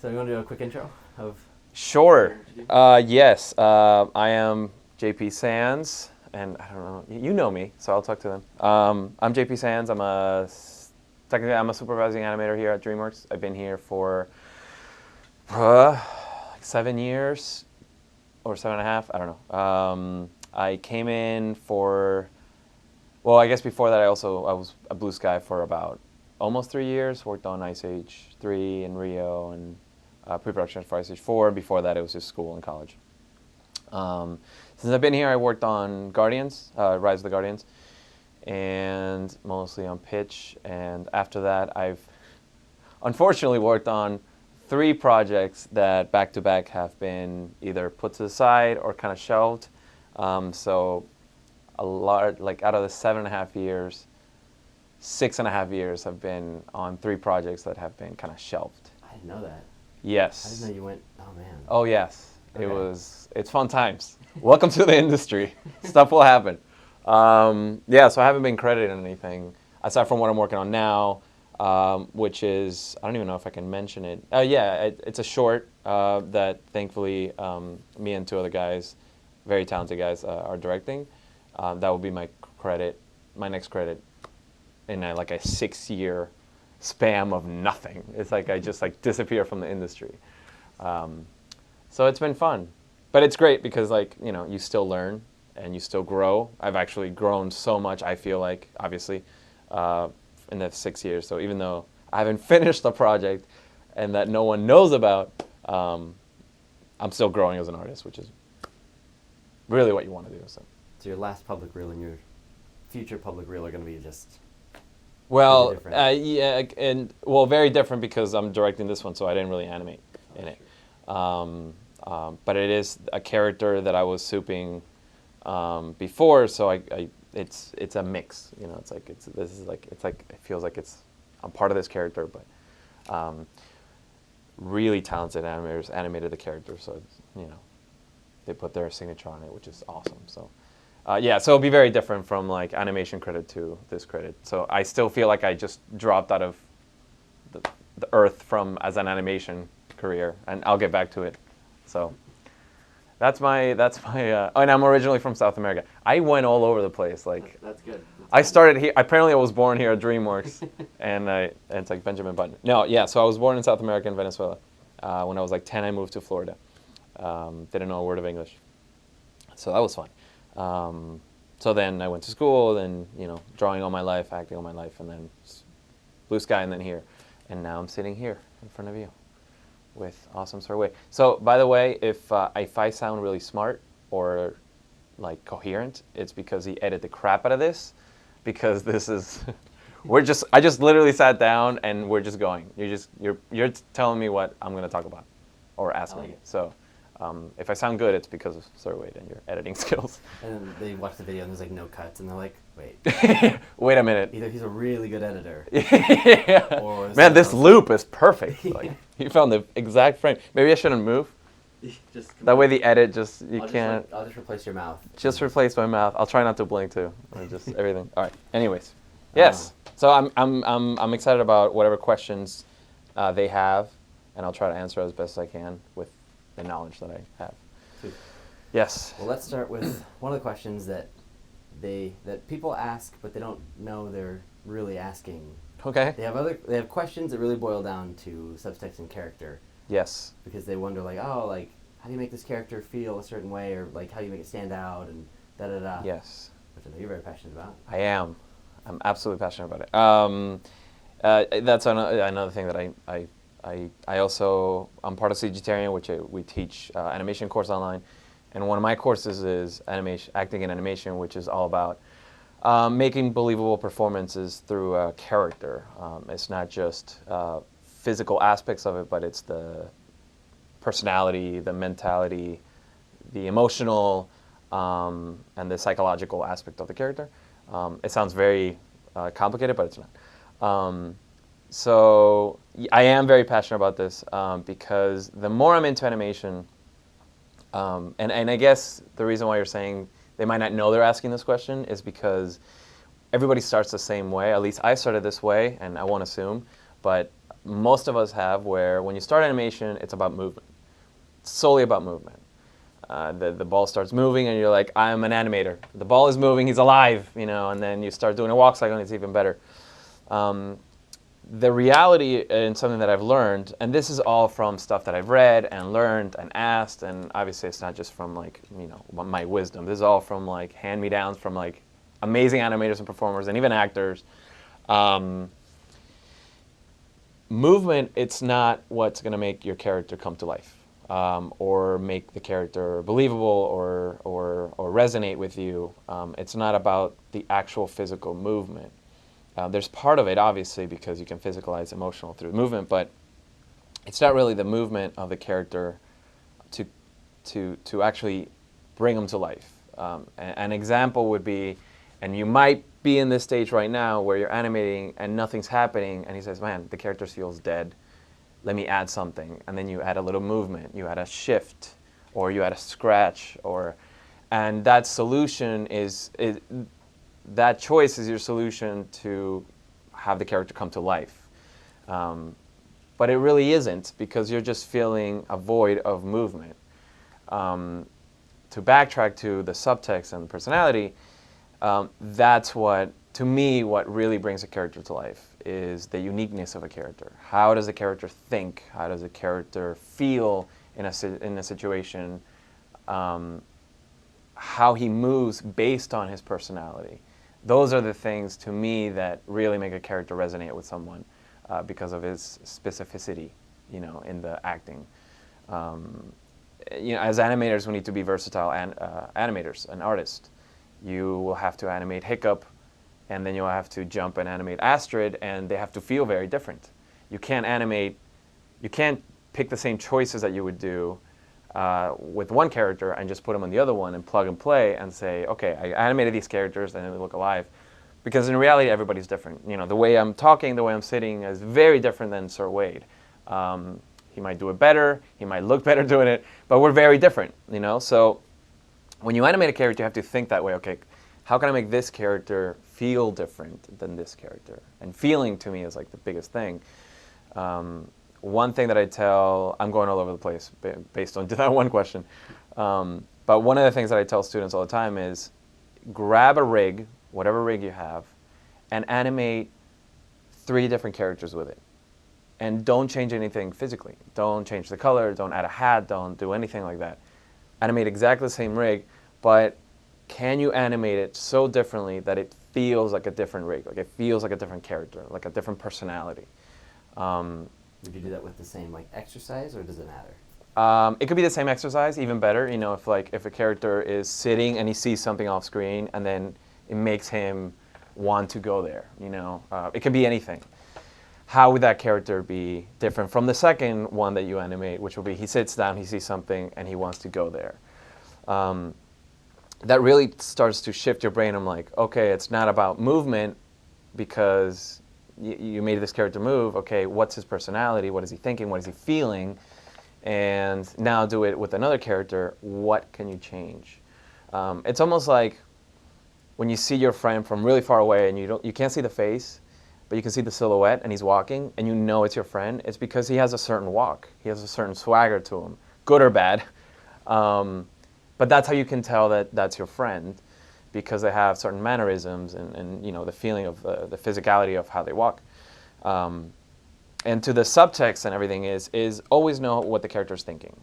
So you want to do a quick intro of? Sure. Yes. I am JP Sands, and I don't know. You know me, so I'll talk to them. I'm JP Sands. Technically I'm a supervising animator here at DreamWorks. I've been here for like 7 years or 7.5. I don't know. I came in for. Well, I guess before that I was a Blue Sky for about almost 3 years. Worked on Ice Age 3 and Rio and pre-production for Ice Age 4. Before that, it was just school and college. Since I've been here, I worked on Guardians, Rise of the Guardians, and mostly on pitch. And after that, I've unfortunately worked on 3 projects that back-to-back have been either put to the side or kind of shelved. So a lot, like out of the 7.5 years, 6.5 years have been on 3 projects that have been kind of shelved. I didn't know that. Yes. I didn't know you went. Oh man. Oh yes. Okay. It's fun times. Welcome to the industry. Stuff will happen. Yeah, so I haven't been credited on anything aside from what I'm working on now, which is, I don't even know if I can mention it. It's a short that thankfully me and 2 other guys, very talented guys, are directing. That will be my next credit in a 6-year spam of nothing. It's like I just disappear from the industry. So it's been fun, but it's great because you still learn and you still grow. I've actually grown so much. I feel like obviously in the 6 years. So even though I haven't finished the project and that no one knows about, I'm still growing as an artist, which is really what you want to do. So your last public reel and your future public reel are going to be just. Well, different. Very different because I'm directing this one, so I didn't really animate in it. But it is a character that I was souping before, so it's a mix. It feels like I'm part of this character, but really talented animators animated the character, so they put their signature on it, which is awesome. So. So it'll be very different from animation credit to this credit. So I still feel like I just dropped out of the earth as an animation career, and I'll get back to it. So that's my. And I'm originally from South America. I went all over the place. That's good. I started here. Apparently, I was born here at DreamWorks, and it's like Benjamin Button. No, yeah. So I was born in South America in Venezuela. When I was 10, I moved to Florida. Didn't know a word of English, so that was fun. So then I went to school, then drawing all my life, acting all my life, and then Blue Sky, and then here, and now I'm sitting here in front of you with awesome Surway. So by the way, if I sound really smart or coherent, it's because he edited the crap out of this, because this is I just literally sat down and we're just going. You're telling me what I'm going to talk about or ask me. So. If I sound good, it's because of Surway and your editing skills. And then they watch the video and there's no cuts, and they're like, wait. Wait a minute. Either he's a really good editor. Yeah. Or man, this loop is perfect. You found the exact frame. Maybe I shouldn't move. That way the edit I'll just replace your mouth. Just replace my mouth. I'll try not to blink too. Just everything. All right. Anyways. Yes. So I'm excited about whatever questions they have, and I'll try to answer as best I can with the knowledge that I have. Sweet. Yes. Well, let's start with one of the questions that people ask, but they don't know they're really asking. Okay. They have questions that really boil down to subtext and character. Yes. Because they wonder how do you make this character feel a certain way, or how do you make it stand out, and da da da. Yes. Which I know you're very passionate about. I am. I'm absolutely passionate about it. That's another thing that I'm part of Cgitarian, which we teach animation course online, and one of my courses is acting in animation, which is all about making believable performances through a character. It's not just physical aspects of it, but it's the personality, the mentality, the emotional, and the psychological aspect of the character. It sounds very complicated, but it's not. So I am very passionate about this because the more I'm into animation, and I guess the reason why you're saying they might not know they're asking this question is because everybody starts the same way. At least I started this way, and I won't assume, but most of us have, where when you start animation, it's about movement. It's solely about movement. The ball starts moving, and you're like, I'm an animator. The ball is moving, he's alive, you know, and then you start doing a walk cycle, and it's even better. The reality, and something that I've learned, and this is all from stuff that I've read and learned and asked, and obviously it's not just from like, you know, my wisdom. This is all from like hand-me-downs from like amazing animators and performers and even actors. Movement, it's not what's going to make your character come to life, or make the character believable or resonate with you. It's not about the actual physical movement. There's part of it, obviously, because you can physicalize emotional through movement, but it's not really the movement of the character to actually bring them to life. An example would be, and you might be in this stage right now where you're animating and nothing's happening, and he says, man, the character feels dead. Let me add something. And then you add a little movement, you add a shift, or you add a scratch, and that solution is that choice is your solution to have the character come to life. But it really isn't, because you're just feeling a void of movement. To backtrack to the subtext and the personality, that's what, to me, what really brings a character to life is the uniqueness of a character. How does the character think? How does the character feel in a situation? How he moves based on his personality. Those are the things, to me, that really make a character resonate with someone because of his specificity, you know, in the acting. You know, as animators, we need to be versatile animators and artists. You will have to animate Hiccup, and then you'll have to jump and animate Astrid, and they have to feel very different. You can't pick the same choices that you would do with one character and just put them on the other one and plug and play and say, okay, I animated these characters and they look alive. Because in reality, everybody's different. You know, the way I'm talking, the way I'm sitting is very different than Sir Wade. He might do it better, he might look better doing it, but we're very different, you know? So when you animate a character, you have to think that way, okay, how can I make this character feel different than this character? And feeling, to me, is like the biggest thing. One thing that I tell, I'm going all over the place based on that one question, but one of the things that I tell students all the time is grab a rig, whatever rig you have, and animate 3 different characters with it. And don't change anything physically. Don't change the color, don't add a hat, don't do anything like that. Animate exactly the same rig, but can you animate it so differently that it feels like a different rig, like it feels like a different character, like a different personality? Would you do that with the same like exercise, or does it matter? It could be the same exercise, even better. You know, if a character is sitting and he sees something off screen, and then it makes him want to go there. You know, it can be anything. How would that character be different from the second one that you animate, which will be he sits down, he sees something, and he wants to go there? That really starts to shift your brain. I'm like, okay, it's not about movement because you made this character move. Okay, what's his personality? What is he thinking? What is he feeling? And now do it with another character. What can you change? It's almost like when you see your friend from really far away and you can't see the face, but you can see the silhouette and he's walking and you know it's your friend. It's because he has a certain walk. He has a certain swagger to him, good or bad. But that's how you can tell that that's your friend, because they have certain mannerisms and you know, the feeling of the physicality of how they walk. And to the subtext and everything is always know what the character is thinking.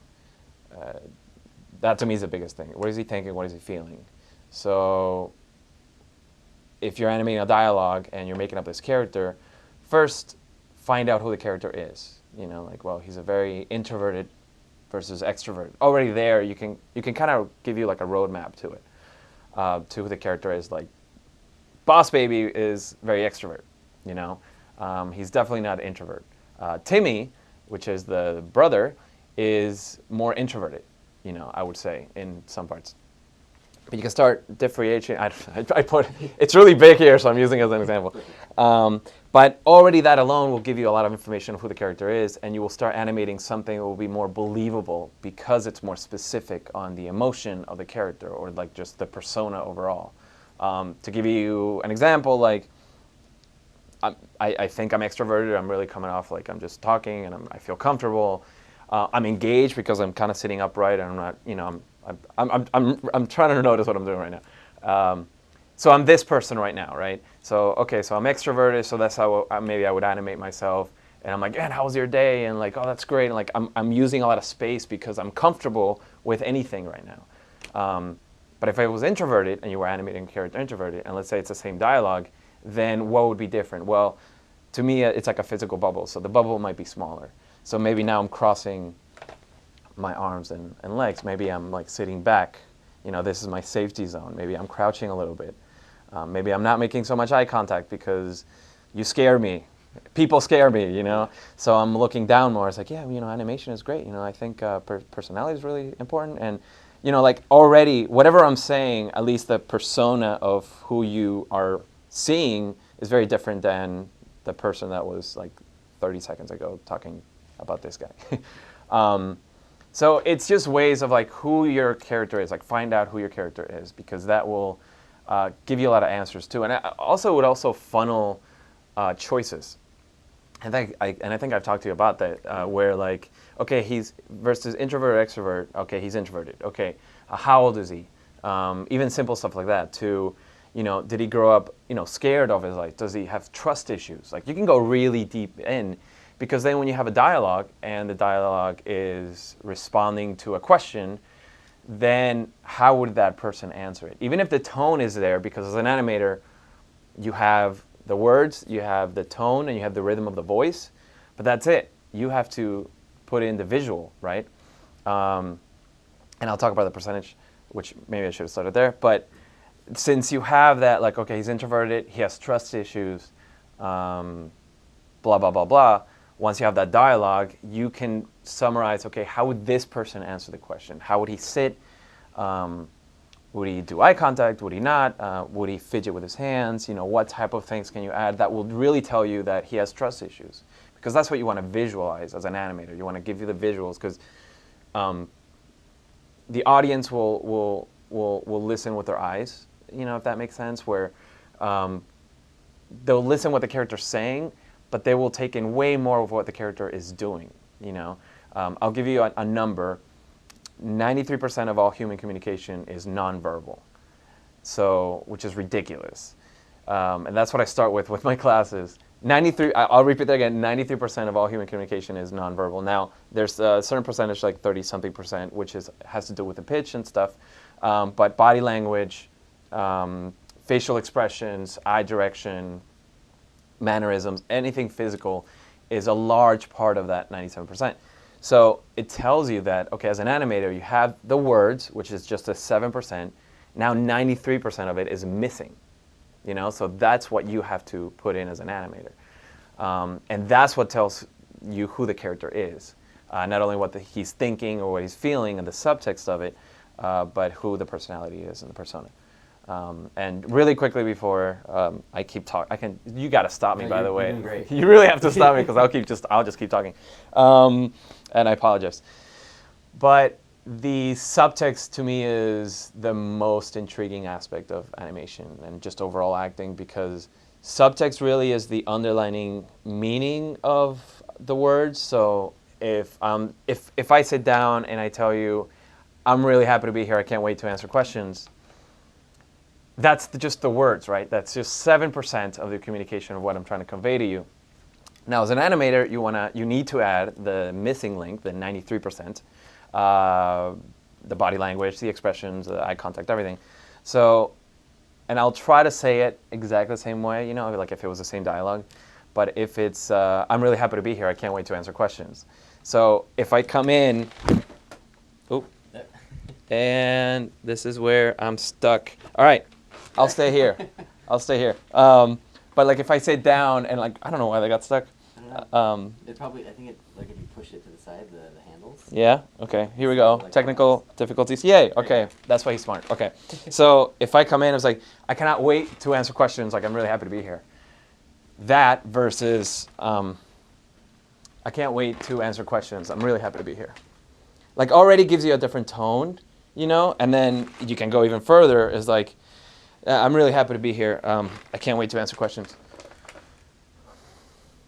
That to me is the biggest thing. What is he thinking? What is he feeling? So if you're animating a dialogue and you're making up this character, first find out who the character is. You know, like, well, he's a very introverted versus extrovert. Already there, you can kind of give you like a roadmap to it, to who the character is. Like, Boss Baby is very extrovert. You know, he's definitely not an introvert. Timmy, which is the brother, is more introverted. You know, I would say in some parts. But you can start differentiating. I put it's really big here, so I'm using it as an example. But already that alone will give you a lot of information on who the character is, and you will start animating something that will be more believable because it's more specific on the emotion of the character or like just the persona overall. To give you an example, like I think I'm extroverted. I'm really coming off like I'm just talking, and I feel comfortable. I'm engaged because I'm kind of sitting upright, and I'm not, you know, I'm trying to notice what I'm doing right now. So I'm this person right now, right? So okay, so I'm extroverted, so that's how maybe I would animate myself. And I'm like, man, how was your day? And like, oh, that's great. And like, I'm using a lot of space because I'm comfortable with anything right now. But if I was introverted and you were animating a character introverted, and let's say it's the same dialogue, then what would be different? Well, to me, it's like a physical bubble. So the bubble might be smaller. So maybe now I'm crossing my arms and legs. Maybe I'm like sitting back. You know, this is my safety zone. Maybe I'm crouching a little bit. Maybe I'm not making so much eye contact because you scare me. People scare me, you know? So I'm looking down more. It's like, yeah, you know, animation is great. You know, I think personality is really important. And, you know, like already, whatever I'm saying, at least the persona of who you are seeing is very different than the person that was like 30 seconds ago talking about this guy. So it's just ways of like who your character is, like find out who your character is, because that will give you a lot of answers too. And also would also funnel choices. I think I've talked to you about that, where like, okay, he's versus introvert or extrovert. Okay, he's introverted. Okay, how old is he? Even simple stuff like that. To, you know, did he grow up, you know, scared of his life? Does he have trust issues? Like you can go really deep in, because then when you have a dialogue and the dialogue is responding to a question, then how would that person answer it? Even if the tone is there, because as an animator, you have the words, you have the tone, and you have the rhythm of the voice, but that's it. You have to put in the visual, right? And I'll talk about the percentage, which maybe I should have started there. But since you have that, like, okay, he's introverted, he has trust issues, blah, blah, blah, blah. Once you have that dialogue, you can summarize, okay, how would this person answer the question? How would he sit? Would he do eye contact? Would he not? Would he fidget with his hands? You know, what type of things can you add that will really tell you that he has trust issues? Because that's what you want to visualize as an animator. You want to give you the visuals, because the audience will listen with their eyes. You know, if that makes sense. Where they'll listen what the character's saying, but they will take in way more of what the character is doing. You know, I'll give you a number. 93% of all human communication is nonverbal, so which is ridiculous, and that's what I start with my classes. 93. I'll repeat that again. 93% of all human communication is nonverbal. Now, there's a certain percentage, like 30-something%, which has to do with the pitch and stuff, but body language, facial expressions, eye direction, mannerisms, anything physical is a large part of that 97%. So it tells you that, okay, as an animator, you have the words, which is just a 7%. Now 93% of it is missing, you know? So that's what you have to put in as an animator. And that's what tells you who the character is. Not only what he's thinking or what he's feeling and the subtext of it, but who the personality is and the persona. And really quickly before I keep talking, you got to stop me, by the way. Great. You really have to stop me, because I'll just keep talking. And I apologize. But the subtext to me is the most intriguing aspect of animation and just overall acting, because subtext really is the underlining meaning of the words. So if I sit down and I tell you, I'm really happy to be here, I can't wait to answer questions, that's just the words, right? That's just 7% of the communication of what I'm trying to convey to you. Now, as an animator, you need to add the missing link, the 93%, the body language, the expressions, the eye contact, everything. So, and I'll try to say it exactly the same way, you know, like if it was the same dialogue. But if it's, I'm really happy to be here, I can't wait to answer questions. So if I come in, and this is where I'm stuck. All right, I'll stay here. I'll stay here. But like if I sit down and like, I don't know why they got stuck. I don't know. It probably, I think it, like if you push it to the side, the handles. Yeah, okay, here we go. Technical difficulties, yay, okay, that's why he's smart, okay. So if I come in, it's like, I cannot wait to answer questions, like I'm really happy to be here. That versus, I can't wait to answer questions, I'm really happy to be here. Like already gives you a different tone, you know, and then you can go even further, is like, I'm really happy to be here, I can't wait to answer questions.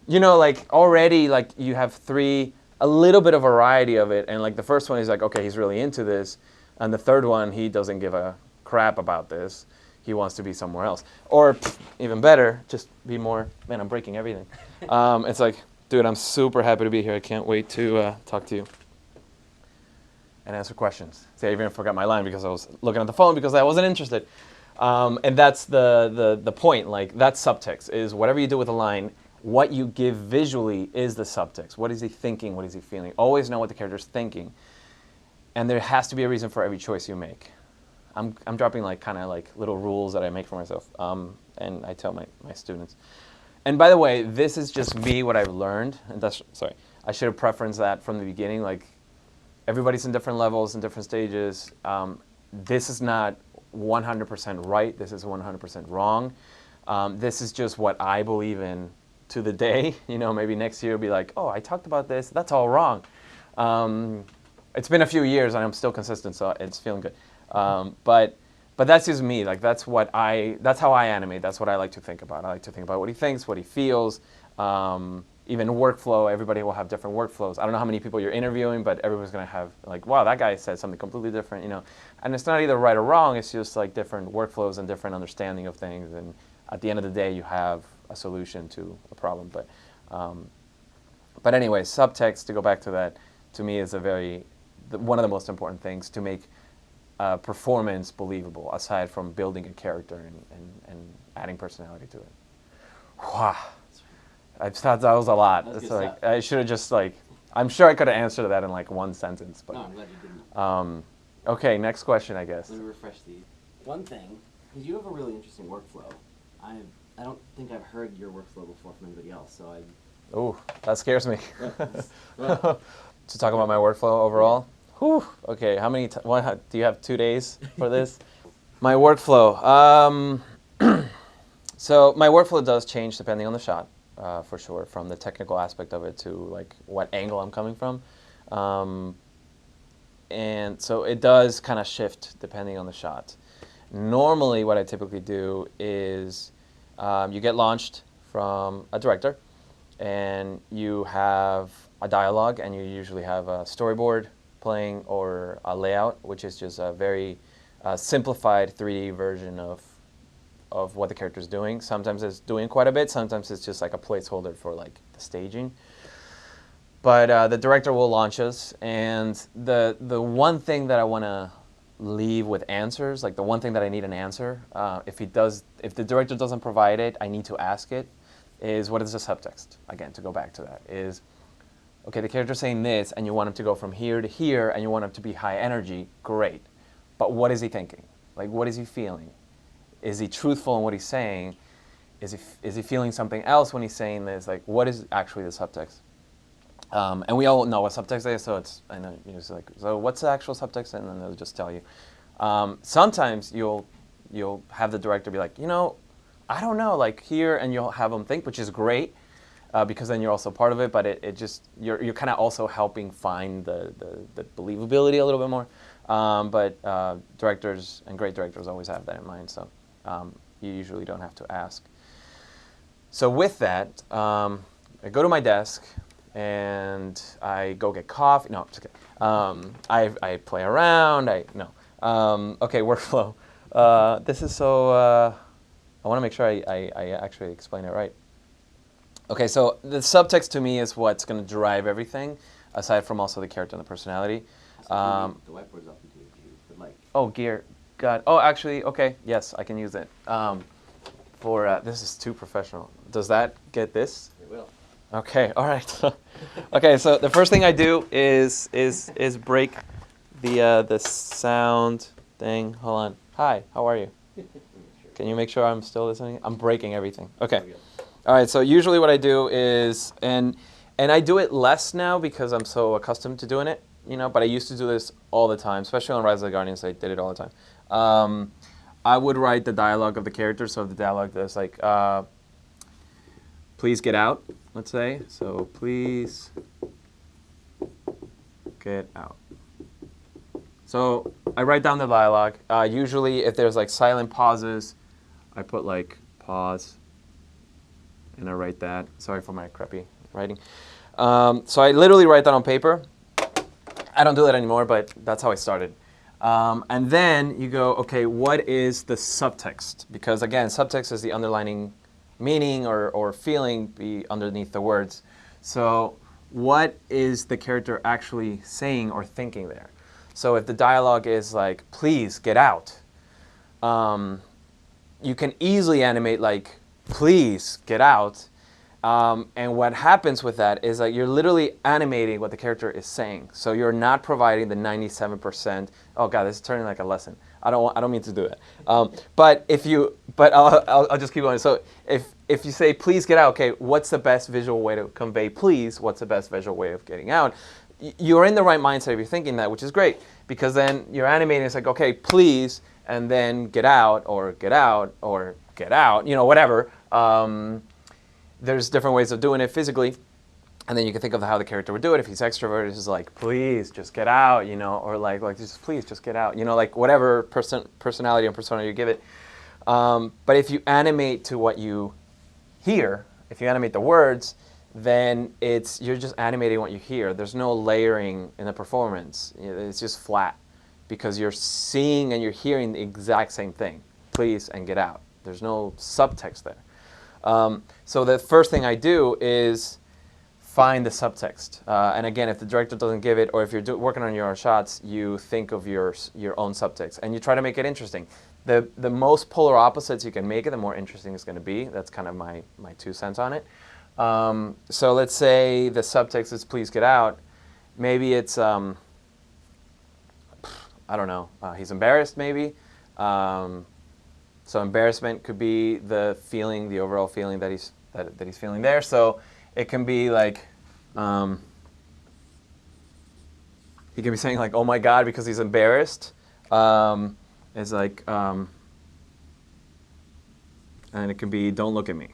you know, like already, like you have a little bit of variety of it, and like the first one is like, okay, he's really into this, and the third one, he doesn't give a crap about this. He wants to be somewhere else, or even better, just be more. Man, I'm breaking everything. It's like, dude, I'm super happy to be here. I can't wait to talk to you and answer questions. See, I even forgot my line because I was looking at the phone because I wasn't interested. And that's the point. Like, that's subtext, is whatever you do with a line, what you give visually is the subtext. What is he thinking? What is he feeling? Always know what the character's thinking. And there has to be a reason for every choice you make. I'm dropping like kind of like little rules that I make for myself, and I tell my students. And by the way, this is just me, what I've learned. And that's, sorry, I should have preferenced that from the beginning. Like, everybody's in different levels, in different stages. This is not 100% right. This is 100% wrong. This is just what I believe in to the day. You know, maybe next year it'll be like, oh, I talked about this. That's all wrong. It's been a few years and I'm still consistent, so it's feeling good. But that's just me. Like, that's how I animate. That's what I like to think about. I like to think about what he thinks, what he feels. Even workflow, everybody will have different workflows. I don't know how many people you're interviewing, but everyone's going to have, like, wow, that guy said something completely different, you know. And it's not either right or wrong. It's just like different workflows and different understanding of things. And at the end of the day, you have a solution to a problem. But anyway, subtext, to go back to that, to me is one of the most important things to make performance believable, aside from building a character and adding personality to it. Wow. I thought that was a lot. It's like, I should have just like, I'm sure I could have answered that in like one sentence. But no, I'm glad you didn't. Okay, next question, I guess. Let me refresh these. One thing, because you have a really interesting workflow. I don't think I've heard your workflow before from anybody else, so I... Ooh, that scares me. To talk about my workflow overall? Whew. Okay, how many, do you have 2 days for this? My workflow. So my workflow does change depending on the shot. For sure, from the technical aspect of it to like what angle I'm coming from. And so it does kind of shift depending on the shot. Normally what I typically do is you get launched from a director and you have a dialogue, and you usually have a storyboard playing or a layout, which is just a very simplified 3D version of what the character is doing. Sometimes it's doing quite a bit. Sometimes it's just like a placeholder for like the staging. But the director will launch us, and the one thing that I want to leave with answers, like the one thing that I need an answer, if the director doesn't provide it, I need to ask it, is what is the subtext? Again, to go back to that, is, okay, the character's saying this, and you want him to go from here to here, and you want him to be high energy, great. But what is he thinking? Like, what is he feeling? Is he truthful in what he's saying? Is he feeling something else when he's saying this? Like, what is actually the subtext? And we all know what subtext is, so I know you're just like, so what's the actual subtext? And then they'll just tell you. Sometimes you'll have the director be like, you know, I don't know, like here, and you'll have them think, which is great, because then you're also part of it. But it just you're kind of also helping find the believability a little bit more. But directors and great directors always have that in mind. So. You usually don't have to ask. So with that, I go to my desk and I go get coffee. No, it's okay. I play around. Okay, workflow. This is so. I want to make sure I actually explain it right. Okay, so the subtext to me is what's going to drive everything, aside from also the character and the personality. The whiteboard's up into you, but like. Oh, gear. God. Oh, actually, okay. Yes, I can use it. This is too professional. Does that get this? It will. Okay. All right. Okay. So the first thing I do is break the sound thing. Hold on. Hi. How are you? Can you make sure I'm still listening? I'm breaking everything. Okay. All right. So usually what I do is, and I do it less now because I'm so accustomed to doing it. You know, but I used to do this all the time, especially on Rise of the Guardians. I did it all the time. I would write the dialogue of the character. So the dialogue that's like, please get out, let's say. So please get out. So I write down the dialogue. Usually if there's like silent pauses, I put like pause and I write that. Sorry for my crappy writing. So I literally write that on paper. I don't do that anymore, but that's how I started. And then you go, okay, what is the subtext? Because again, subtext is the underlining meaning or feeling underneath the words. So what is the character actually saying or thinking there? So if the dialogue is like, please get out, you can easily animate like, please get out. And what happens with that is that you're literally animating what the character is saying. So you're not providing the 97%. Oh God, this is turning like a lesson. I don't mean to do that. But I'll just keep going. So if you say please get out, okay, what's the best visual way to convey please? What's the best visual way of getting out? You're in the right mindset if you're thinking that, which is great, because then you're animating. It's like, okay, please, and then get out or get out or get out. Whatever. There's different ways of doing it physically, and then you can think of how the character would do it. If he's extroverted, it's like, please just get out, or like just please just get out, like whatever personality and persona you give it. But if you animate to what you hear, if you animate the words, then you're just animating what you hear. There's no layering in the performance. It's just flat, because you're seeing and you're hearing the exact same thing, please and get out. There's no subtext there. So the first thing I do is find the subtext. And again, if the director doesn't give it, or if you're working on your own shots, you think of your own subtext, and you try to make it interesting. The most polar opposites you can make it, the more interesting it's going to be. That's kind of my 2 cents on it. So let's say the subtext is please get out. Maybe it's, I don't know, he's embarrassed maybe. So embarrassment could be the feeling, the overall feeling that he's feeling there. So it can be like, he can be saying like, "Oh my God," because he's embarrassed. It's like, and it can be, "Don't look at me,"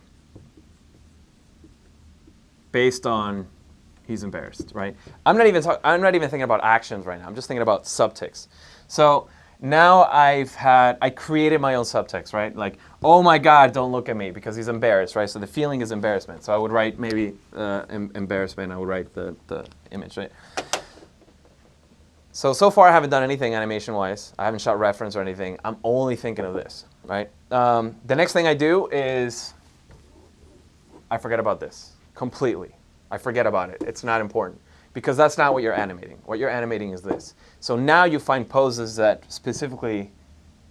based on he's embarrassed, right? I'm not even thinking about actions right now. I'm just thinking about subtext. So now I created my own subtext, right? Like, "Oh my God, don't look at me," because he's embarrassed, right? So the feeling is embarrassment. So I would write maybe embarrassment. I would write the image, right? So far I haven't done anything animation-wise. I haven't shot reference or anything. I'm only thinking of this, right? The next thing I do is I forget about this completely. I forget about it. It's not important, because that's not what you're animating. What you're animating is this. So now you find poses that specifically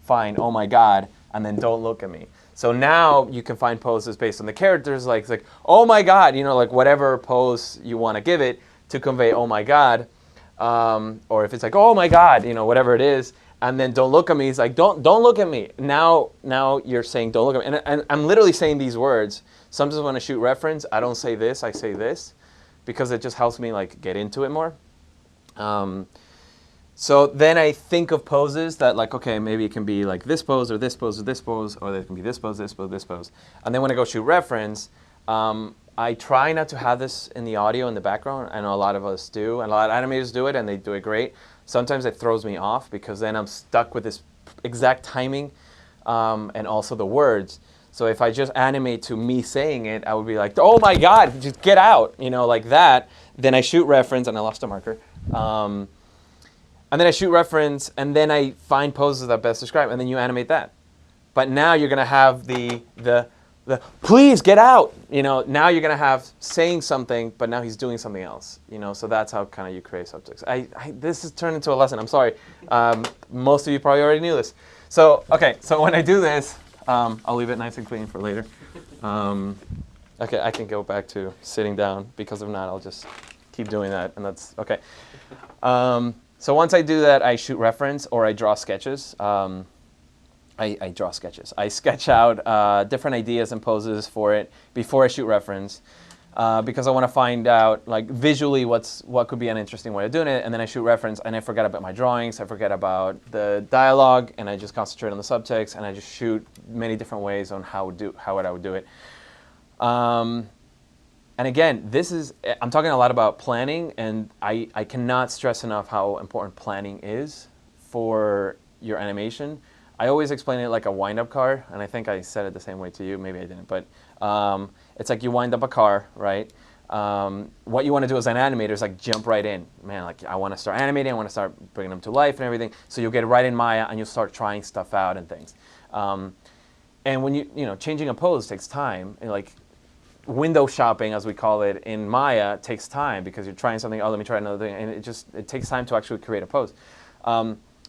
find, "Oh my God," and then "Don't look at me." So now you can find poses based on the characters, like "Oh my God," like whatever pose you want to give it to convey "Oh my God," or if it's like "Oh my God," whatever it is, and then "Don't look at me." It's like don't look at me. Now you're saying "Don't look at me," and I'm literally saying these words. Sometimes when I shoot reference, I don't say this, I say this, because it just helps me like get into it more. So then I think of poses that, like, okay, maybe it can be like this pose or this pose or this pose, or it can be this pose, this pose, this pose. And then when I go shoot reference, I try not to have this in the audio in the background. I know a lot of us do, and a lot of animators do it, and they do it great. Sometimes it throws me off, because then I'm stuck with this exact timing and also the words. So if I just animate to me saying it, I would be like, "Oh my God, just get out," like that. Then I shoot reference, and I lost a marker. And then I shoot reference, and then I find poses that best describe, and then you animate that. But now you're going to have the "please get out." Now you're going to have saying something, but now he's doing something else. So that's how kind of you create subjects. This has turned into a lesson. I'm sorry. Most of you probably already knew this. So okay. So when I do this, I'll leave it nice and clean for later. Okay, I can go back to sitting down, because if not, I'll just keep doing that, and that's okay. So once I do that, I shoot reference, or I draw sketches. I draw sketches. I sketch out different ideas and poses for it before I shoot reference, because I want to find out, like, visually what could be an interesting way of doing it. And then I shoot reference, and I forget about my drawings. I forget about the dialogue, and I just concentrate on the subtext, and I just shoot many different ways on how I would do it. And again, I'm talking a lot about planning, and I cannot stress enough how important planning is for your animation. I always explain it like a wind-up car, and I think I said it the same way to you. Maybe I didn't, but it's like you wind up a car, right? What you want to do as an animator is like jump right in. Man, like I want to start animating, I want to start bringing them to life and everything. So you'll get right in Maya and you'll start trying stuff out and things. And when changing a pose takes time. And like window shopping, as we call it in Maya, takes time because you're trying something. Oh, let me try another thing, and it takes time to actually create a pose.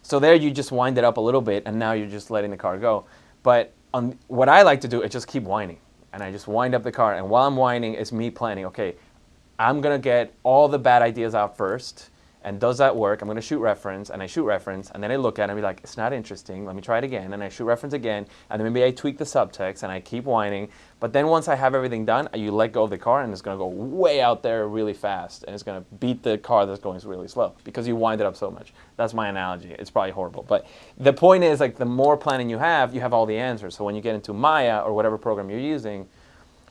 So there you just wind it up a little bit, and now you're just letting the car go. But what I like to do is just keep winding, and I just wind up the car. And while I'm winding, it's me planning. Okay, I'm gonna get all the bad ideas out first. And does that work? I'm going to shoot reference, and I shoot reference, and then I look at it and be like, it's not interesting. Let me try it again, and I shoot reference again, and then maybe I tweak the subtext, and I keep whining. But then once I have everything done, you let go of the car, and it's going to go way out there really fast, and it's going to beat the car that's going really slow because you wind it up so much. That's my analogy. It's probably horrible, but the point is, like, the more planning you have all the answers. So when you get into Maya or whatever program you're using,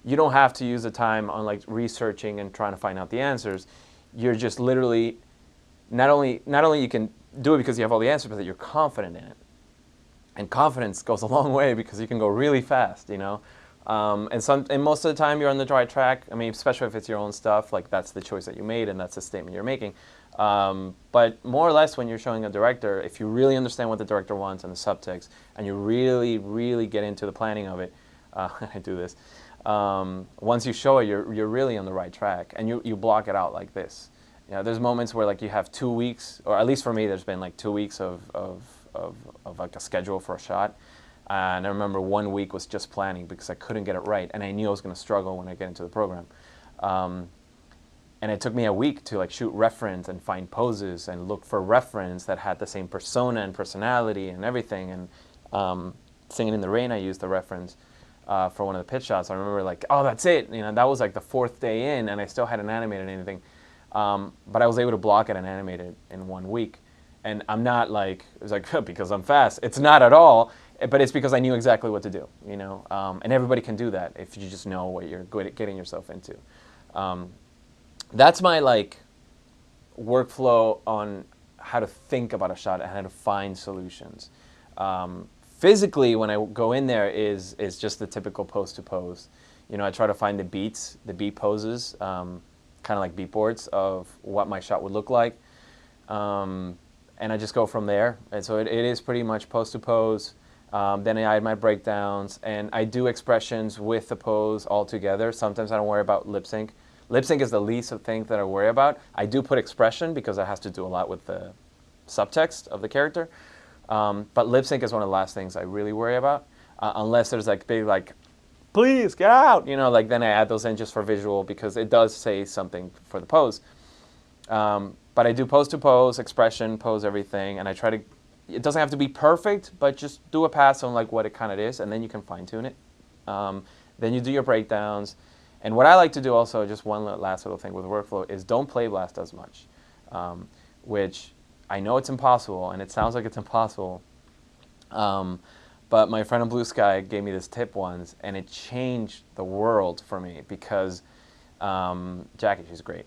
you don't have to use the time on like researching and trying to find out the answers. You're just literally not only you can do it because you have all the answers, but that you're confident in it. And confidence goes a long way because you can go really fast, you know. And most of the time you're on the right track. I mean, especially if it's your own stuff, like that's the choice that you made and that's the statement you're making. But more or less when you're showing a director, if you really understand what the director wants and the subtext, and you really, really get into the planning of it, I do this. Once you show it, you're really on the right track, and you block it out like this. You know, there's moments where like you have 2 weeks, or at least for me, there's been like 2 weeks of like a schedule for a shot. And I remember 1 week was just planning because I couldn't get it right, and I knew I was going to struggle when I get into the program. And it took me a week to like shoot reference and find poses and look for reference that had the same persona and personality and everything. And Singing in the Rain, I used the reference for one of the pitch shots. I remember like, oh, that's it. You know, that was like the 4th day in, and I still hadn't animated anything. But I was able to block it and animate it in 1 week. And I'm not like, it's like, because I'm fast. It's not at all, but it's because I knew exactly what to do, you know. And everybody can do that if you just know what you're good at getting yourself into. That's my like workflow on how to think about a shot and how to find solutions. Physically, when I go in there is just the typical pose to pose. You know, I try to find the beat poses, kind of like beat boards of what my shot would look like. And I just go from there. And so it is pretty much pose to pose. Then I add my breakdowns, and I do expressions with the pose all together. Sometimes I don't worry about lip sync. Lip sync is the least of things that I worry about. I do put expression because it has to do a lot with the subtext of the character. But lip sync is one of the last things I really worry about, unless there's like big like, please get out, you know, like then I add those in just for visual because it does say something for the pose. But I do pose to pose, expression, pose everything, and I try to, it doesn't have to be perfect, but just do a pass on like what it kind of is, and then you can fine tune it. Then you do your breakdowns. And what I like to do also, just one last little thing with workflow, is don't play blast as much, which I know it's impossible, and it sounds like it's impossible. But my friend on Blue Sky gave me this tip once, and it changed the world for me because Jackie, she's great.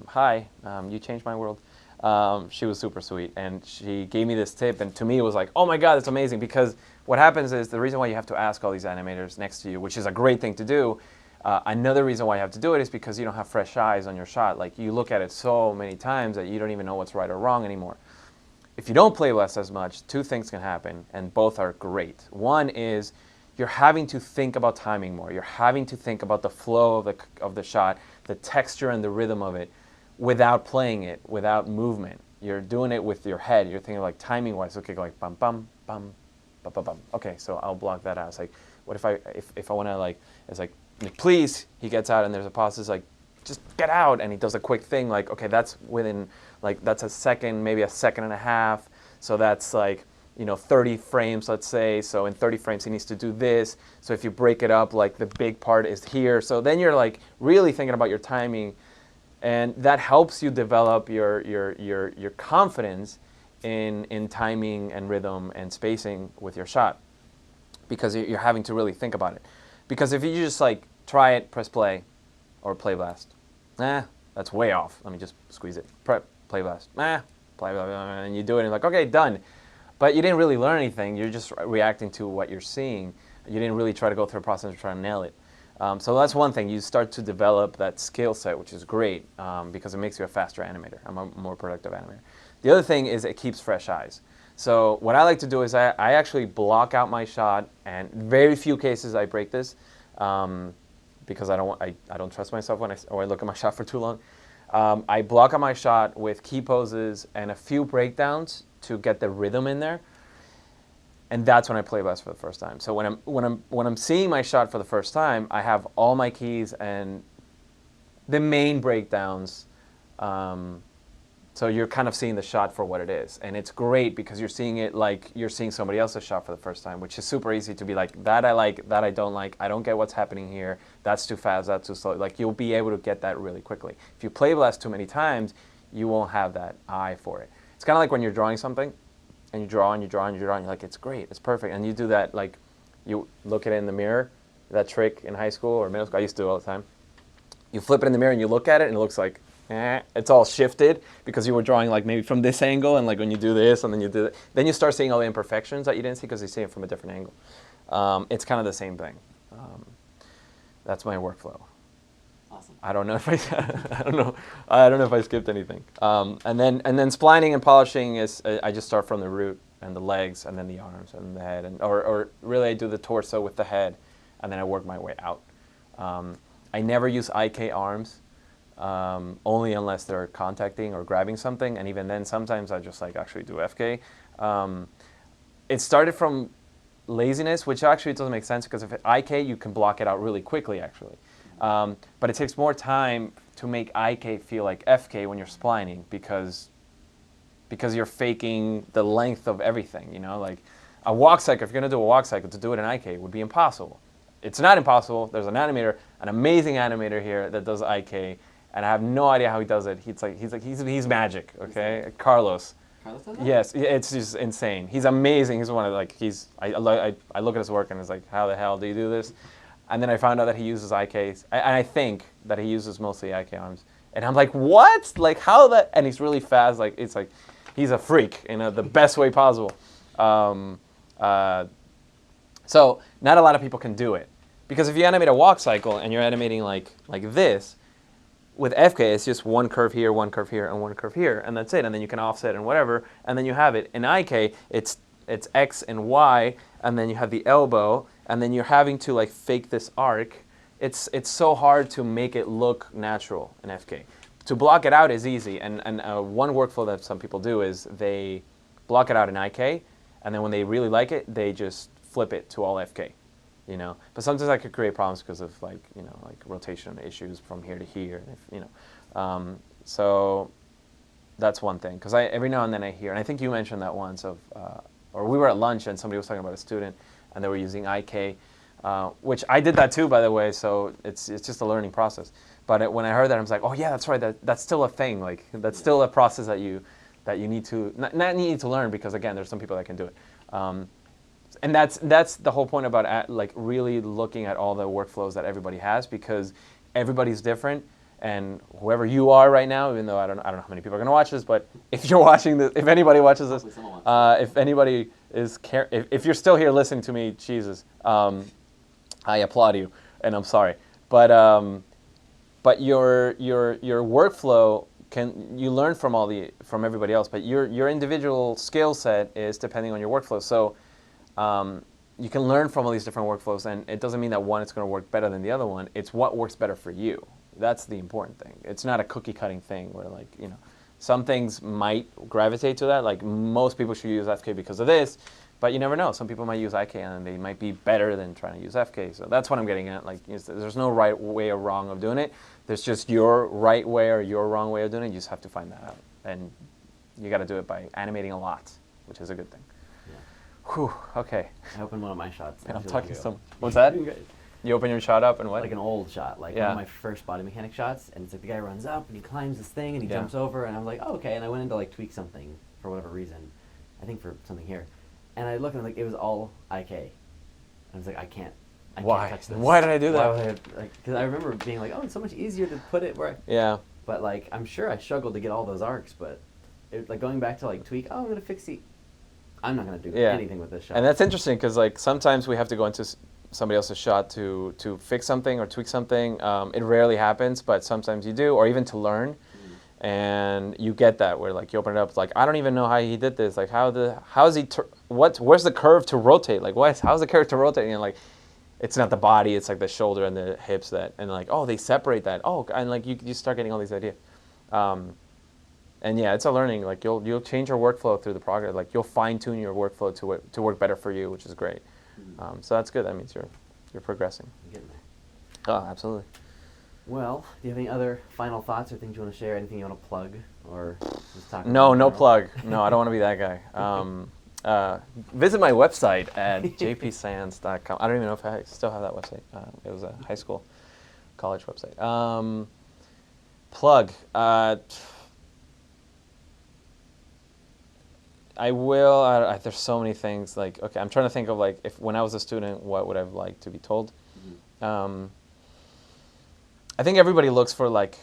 Hi, you changed my world. She was super sweet, and she gave me this tip, and to me it was like, oh my God, it's amazing, because what happens is the reason why you have to ask all these animators next to you, which is a great thing to do, another reason why you have to do it is because you don't have fresh eyes on your shot. Like, you look at it so many times that you don't even know what's right or wrong anymore. If you don't play blast as much, 2 things can happen, and both are great. One is you're having to think about timing more. You're having to think about the flow of the shot, the texture and the rhythm of it, without playing it, without movement. You're doing it with your head. You're thinking like timing-wise. Okay, go like bum bum bum bum bum bum. Okay, so I'll block that out. It's like, what if I want to like, it's like, please. He gets out and there's a pause. It's like, just get out, and he does a quick thing like, okay, that's within like, that's a second, maybe a second and a half. So that's like, you know, 30 frames, let's say. So in 30 frames, he needs to do this. So if you break it up, like the big part is here. So then you're like really thinking about your timing, and that helps you develop your confidence in timing and rhythm and spacing with your shot, because you're having to really think about it. Because if you just like try it, press play, or play blast, that's way off. Let me just squeeze it. Play blast, play blast, and you do it, and you're like, okay, done. But you didn't really learn anything. You're just reacting to what you're seeing. You didn't really try to go through a process of trying to nail it. So that's one thing. You start to develop that skill set, which is great because it makes you a faster animator, a more productive animator. The other thing is it keeps fresh eyes. So what I like to do is I actually block out my shot, and very few cases I break this because I don't trust myself when I look at my shot for too long. I block out my shot with key poses and a few breakdowns to get the rhythm in there. And that's when I play best for the first time. So when I'm seeing my shot for the first time, I have all my keys and the main breakdowns. So you're kind of seeing the shot for what it is, and it's great because you're seeing it like you're seeing somebody else's shot for the first time, which is super easy to be like, that I like, that I don't like, I don't get what's happening here, that's too fast, that's too slow. Like, you'll be able to get that really quickly. If you play blast too many times, you won't have that eye for it. It's kind of like when you're drawing something, and you draw and you draw and you draw, and you're like, it's great, it's perfect, and you do that, like, you look at it in the mirror, that trick in high school or middle school, I used to do it all the time. You flip it in the mirror and you look at it and it looks like, it's all shifted because you were drawing like maybe from this angle, and like when you do this and then you do it, then you start seeing all the imperfections that you didn't see because you see it from a different angle. It's kind of the same thing. That's my workflow. Awesome. I don't know if I don't know if I skipped anything. And then splining and polishing is I just start from the root and the legs and then the arms and the head, and or really I do the torso with the head, and then I work my way out. I never use IK arms. Only unless they're contacting or grabbing something, and even then sometimes I just like actually do FK. It started from laziness, which actually doesn't make sense because if it's IK you can block it out really quickly actually. But it takes more time to make IK feel like FK when you're splining because you're faking the length of everything, you know, like a walk cycle, if you're going to do a walk cycle, to do it in IK would be impossible. It's not impossible. There's an animator, an amazing animator here that does IK, and I have no idea how he does it. He's magic, okay? Carlos. Carlos does that? Yes, it's just insane. He's amazing. He's one of like I look at his work and it's like, how the hell do you do this? And then I found out that he uses IKs, and I think that he uses mostly IK arms. And I'm like, what? Like how that? And he's really fast. Like it's like he's a freak in the best way possible. So not a lot of people can do it because if you animate a walk cycle and you're animating like this. With FK, it's just one curve here, and one curve here, and that's it. And then you can offset and whatever, and then you have it. In IK, it's X and Y, and then you have the elbow, and then you're having to like fake this arc. It's so hard to make it look natural in FK. To block it out is easy, and one workflow that some people do is they block it out in IK, and then when they really like it, they just flip it to all FK. You know, but sometimes that could create problems because of like rotation issues from here to here. So that's one thing. Because every now and then I hear, and I think you mentioned that once or we were at lunch and somebody was talking about a student and they were using IK, which I did that too, by the way. So it's just a learning process. But when I heard that, I was like, oh yeah, that's right. That's still a thing. Like that's still a process that you need to not need to learn because again, there's some people that can do it. And that's the whole point about like really looking at all the workflows that everybody has because everybody's different, and whoever you are right now, even though I don't know how many people are going to watch this, but if you're watching this, if anybody watches this, if anybody is if you're still here listening to me, Jesus, I applaud you, and I'm sorry, but your workflow you learn from everybody else, but your individual skill set is depending on your workflow. So. You can learn from all these different workflows, and it doesn't mean that one is going to work better than the other one. It's what works better for you. That's the important thing. It's not a cookie-cutting thing where, like, some things might gravitate to that. Like, most people should use FK because of this, but you never know. Some people might use IK, and they might be better than trying to use FK. So that's what I'm getting at. Like, there's no right way or wrong of doing it. There's just your right way or your wrong way of doing it. You just have to find that out. And you got to do it by animating a lot, which is a good thing. Whew, okay. I opened one of my shots. And I'm talking some. What's that? You open your shot up and what? Like an old shot, like one of my first body mechanic shots, and it's like the guy runs up and he climbs this thing and he jumps over, and I'm like, oh, okay, and I went in to like tweak something for whatever reason, I think for something here, and I looked and like it was all IK, and I was like, I can't touch this. Why did I do that? Because I remember being like, oh, it's so much easier to put it where. But like, I'm sure I struggled to get all those arcs, but like going back to like tweak, oh, I'm gonna fix the. I'm not going to do anything with this shot. And that's interesting because like sometimes we have to go into somebody else's shot to fix something or tweak something. It rarely happens, but sometimes you do, or even to learn. And you get that where like you open it up, it's like I don't even know how he did this. Like how's he? Where's the curve to rotate? Like how's the curve to rotate? And like it's not the body, it's like the shoulder and the hips and like oh they separate that. Oh, and like you start getting all these ideas. And yeah, it's a learning. Like you'll change your workflow through the progress. Like you'll fine tune your workflow to work better for you, which is great. So that's good. That means you're progressing. I'm getting there. Oh, absolutely. Well, do you have any other final thoughts or things you want to share? Anything you want to plug or just talk about? No plug. No, I don't want to be that guy. Visit my website at jpsands.com. I don't even know if I still have that website. It was a high school, college website. Plug. I will. There's so many things. Like, okay, I'm trying to think of like if when I was a student, what would I have liked to be told? I think everybody looks for like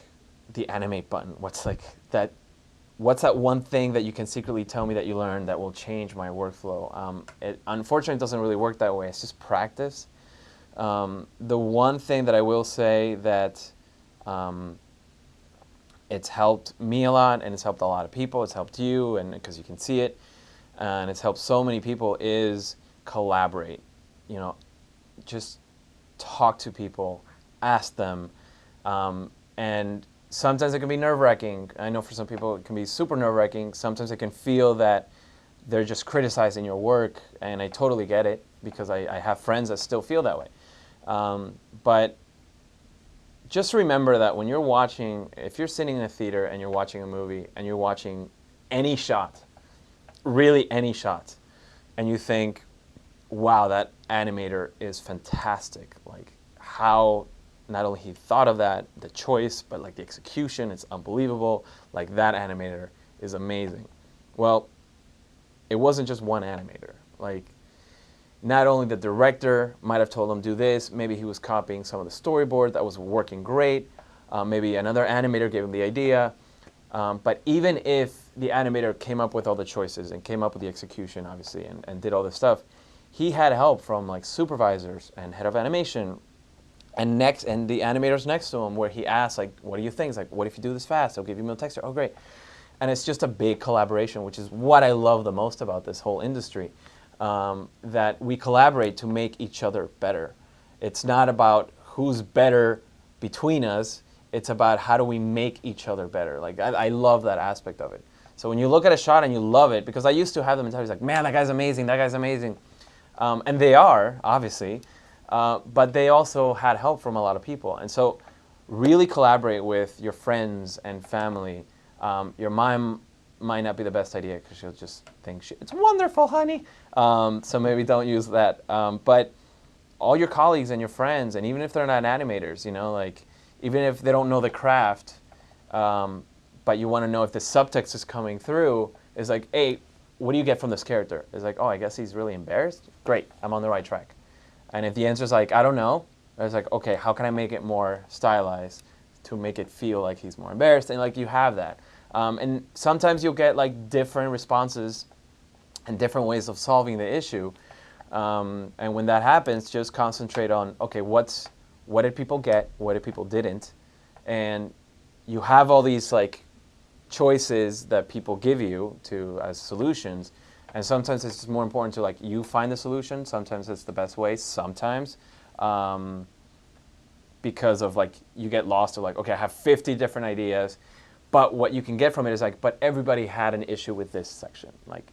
the animate button. What's that one thing that you can secretly tell me that you learned that will change my workflow? It unfortunately doesn't really work that way. It's just practice. The one thing that I will say that it's helped me a lot, and it's helped a lot of people. It's helped you, and because you can see it, and it's helped so many people is collaborate. You know, just talk to people, ask them. And sometimes it can be nerve-wracking. I know for some people it can be super nerve-wracking. Sometimes it can feel that they're just criticizing your work, and I totally get it because I have friends that still feel that way. But just remember that when you're watching, if you're sitting in a theater and you're watching a movie and you're watching any shot, really any shot, and you think, wow, that animator is fantastic. Like how not only he thought of that, the choice, but like the execution, it's unbelievable. Like that animator is amazing. Well, it wasn't just one animator. Like not only the director might have told him do this, maybe he was copying some of the storyboard that was working great. Maybe another animator gave him the idea. But even if the animator came up with all the choices and came up with the execution, obviously, and did all this stuff, he had help from like supervisors and head of animation and the animators next to him, where he asked, like, what do you think? It's like, what if you do this fast? I'll give you a texture. Oh, great. And it's just a big collaboration, which is what I love the most about this whole industry, that we collaborate to make each other better. It's not about who's better between us. It's about how do we make each other better. Like, I love that aspect of it. So when you look at a shot and you love it, because I used to have the mentality, like, man, that guy's amazing, that guy's amazing. And they are, obviously. But they also had help from a lot of people. And so really collaborate with your friends and family. Your mom might not be the best idea because she'll just think, it's wonderful, honey. So maybe don't use that. But all your colleagues and your friends, and even if they're not animators, you know, like even if they don't know the craft, but you want to know if the subtext is coming through, is like, hey, what do you get from this character? It's like, oh, I guess he's really embarrassed. Great, I'm on the right track. And if the answer is like, I don't know, it's like, okay, how can I make it more stylized to make it feel like he's more embarrassed? And like you have that. And sometimes you'll get like different responses and different ways of solving the issue. And when that happens, just concentrate on, okay, what did people get? What did people didn't? And you have all these like choices that people give you as solutions. And sometimes it's just more important to like you find the solution. Sometimes it's the best way. Sometimes because of like you get lost of like, okay, I have 50 different ideas, but what you can get from it is like, but everybody had an issue with this section. Like,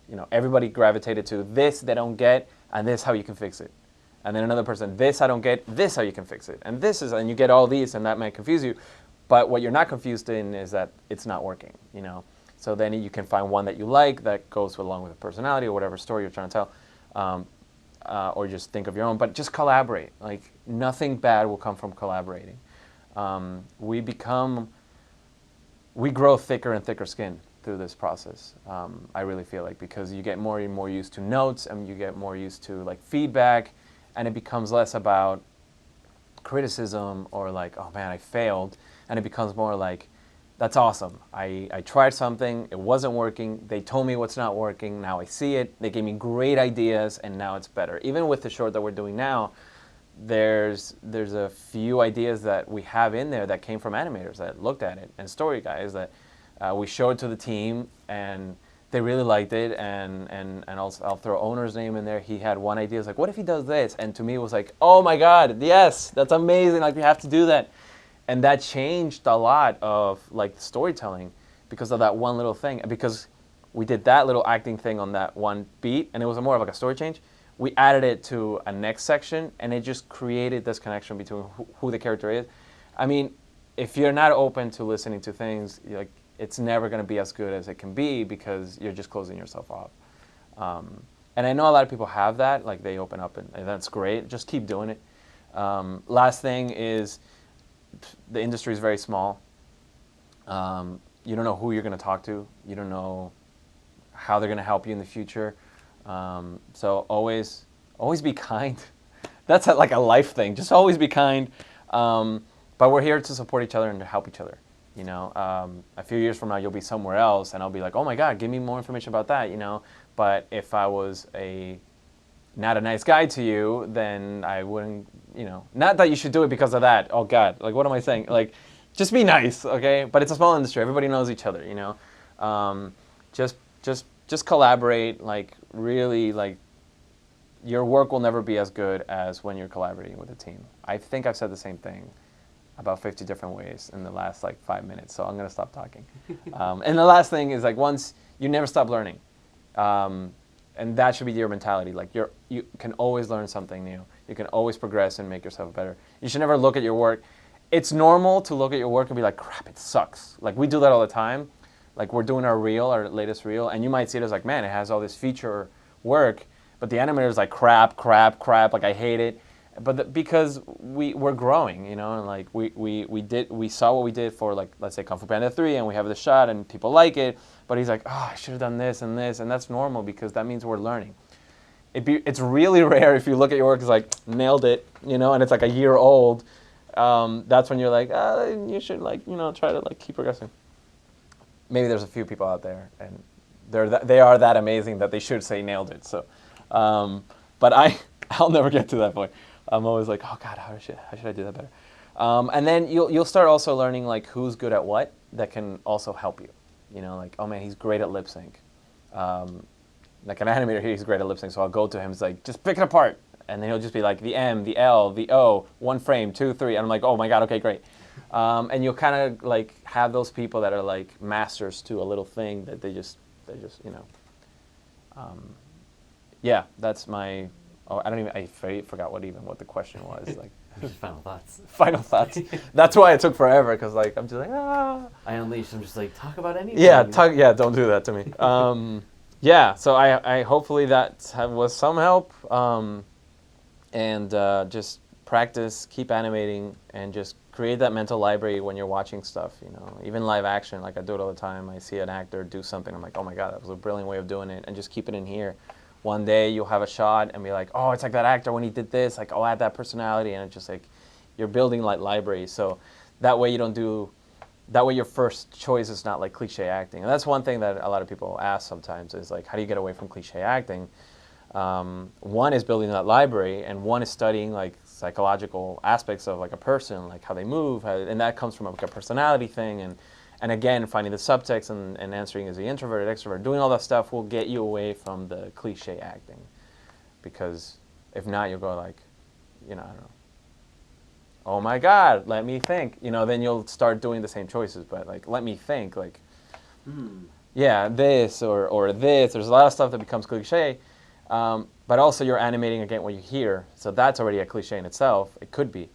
you know, everybody gravitated to this they don't get, and this how you can fix it. And then another person, this I don't get, this how you can fix it. And this is, and you get all these, and that might confuse you. But what you're not confused in is that it's not working, you know. So then you can find one that you like that goes along with the personality or whatever story you're trying to tell, or just think of your own. But just collaborate. Like nothing bad will come from collaborating. We grow thicker and thicker skin through this process. I really feel like because you get more and more used to notes, and you get more used to like feedback, and it becomes less about criticism or like, oh man, I failed, and it becomes more like, that's awesome. I tried something, it wasn't working, they told me what's not working, now I see it, they gave me great ideas, and now it's better. Even with the short that we're doing now, there's a few ideas that we have in there that came from animators that looked at it, and story guys that we showed to the team, and they really liked it, and also I'll throw owner's name in there. He had one idea, it's like, what if he does this? And to me it was like, oh my God, yes, that's amazing, like we have to do that. And that changed a lot of like storytelling because of that one little thing. And because we did that little acting thing on that one beat, and it was more of like a story change, we added it to a next section, and it just created this connection between who the character is. I mean, if you're not open to listening to things, like it's never going to be as good as it can be because you're just closing yourself off. And I know a lot of people have that, like they open up, and that's great. Just keep doing it. Last thing is, the industry is very small. You don't know who you're going to talk to. You don't know how they're going to help you in the future. So always be kind. That's like a life thing. Just always be kind. But we're here to support each other and to help each other. You know, a few years from now, you'll be somewhere else, and I'll be like, oh my God, give me more information about that. You know, but if I was not a nice guy to you, then I wouldn't, you know, not that you should do it because of that. Oh God, like what am I saying? Like, just be nice, okay? But it's a small industry. Everybody knows each other, you know? Just collaborate, like really, like your work will never be as good as when you're collaborating with a team. I think I've said the same thing about 50 different ways in the last like 5 minutes, so I'm gonna stop talking. And the last thing is like once, you never stop learning. And that should be your mentality. Like you can always learn something new. You can always progress and make yourself better. You should never look at your work. It's normal to look at your work and be like, crap, it sucks. Like we do that all the time. Like we're doing our latest reel, and you might see it as like, man, it has all this feature work, but the animator is like, crap, like I hate it. But because we're growing, you know, and like we saw what we did for like, let's say Kung Fu Panda 3, and we have the shot and people like it, but he's like, oh, I should have done this and this, and that's normal because that means we're learning. It's really rare if you look at your work, it's like, nailed it, you know, and it's like a year old. That's when you're like, you should like, you know, try to like keep progressing. Maybe there's a few people out there, and they are that amazing that they should say nailed it. So, but I'll never get to that point. I'm always like, oh God, how should I do that better? And then you'll start also learning like who's good at what that can also help you. You know, like, oh man, he's great at lip sync. Like an animator here, he's great at lip sync, so I'll go to him. It's like, just pick it apart, and then he'll just be like the M, the L, the O, 1 frame, 2, 3, and I'm like, oh my God, okay, great. And you'll kind of like have those people that are like masters to a little thing that they just you know. Yeah, that's my. Oh, I forgot what the question was. Like, just final thoughts. Final thoughts. That's why it took forever, because like I'm just like I unleashed. I'm just like, talk about anything. Yeah, don't do that to me. Yeah, so I hopefully that was some help. And just practice, keep animating, and just create that mental library when you're watching stuff. You know, even live action. Like I do it all the time. I see an actor do something. I'm like, oh my God, that was a brilliant way of doing it, and just keep it in here. One day you'll have a shot and be like, oh, it's like that actor when he did this, like, I'll add that personality, and it's just like, you're building like libraries. So that way your first choice is not like cliche acting. And that's one thing that a lot of people ask sometimes is like, how do you get away from cliche acting? One is building that library, and one is studying like psychological aspects of like a person, like how they move, and that comes from like a personality thing, and again, finding the subtext and answering is the introverted, extrovert, doing all that stuff will get you away from the cliche acting. Because if not, you'll go like, you know, I don't know, oh my God, let me think. You know, then you'll start doing the same choices, but like, let me think, like, yeah, this or this. There's a lot of stuff that becomes cliche, but also you're animating again what you hear. So that's already a cliche in itself. It could be.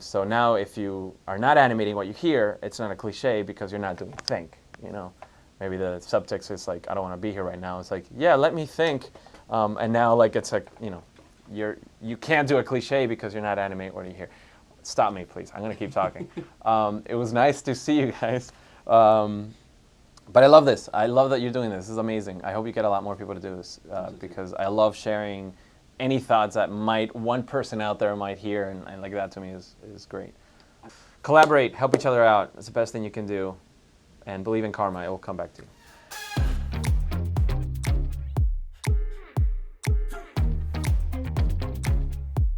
So now if you are not animating what you hear, it's not a cliche because you're not doing think, you know. Maybe the subtext is like, I don't want to be here right now. It's like, yeah, let me think. And now like it's like, you know, you can't do a cliche because you're not animating what you hear. Stop me, please. I'm going to keep talking. It was nice to see you guys. But I love this. I love that you're doing this. This is amazing. I hope you get a lot more people to do this because I love sharing any thoughts that one person out there might hear, and like that to me is great. Collaborate, help each other out. It's the best thing you can do. and believe in karma; it will come back to you.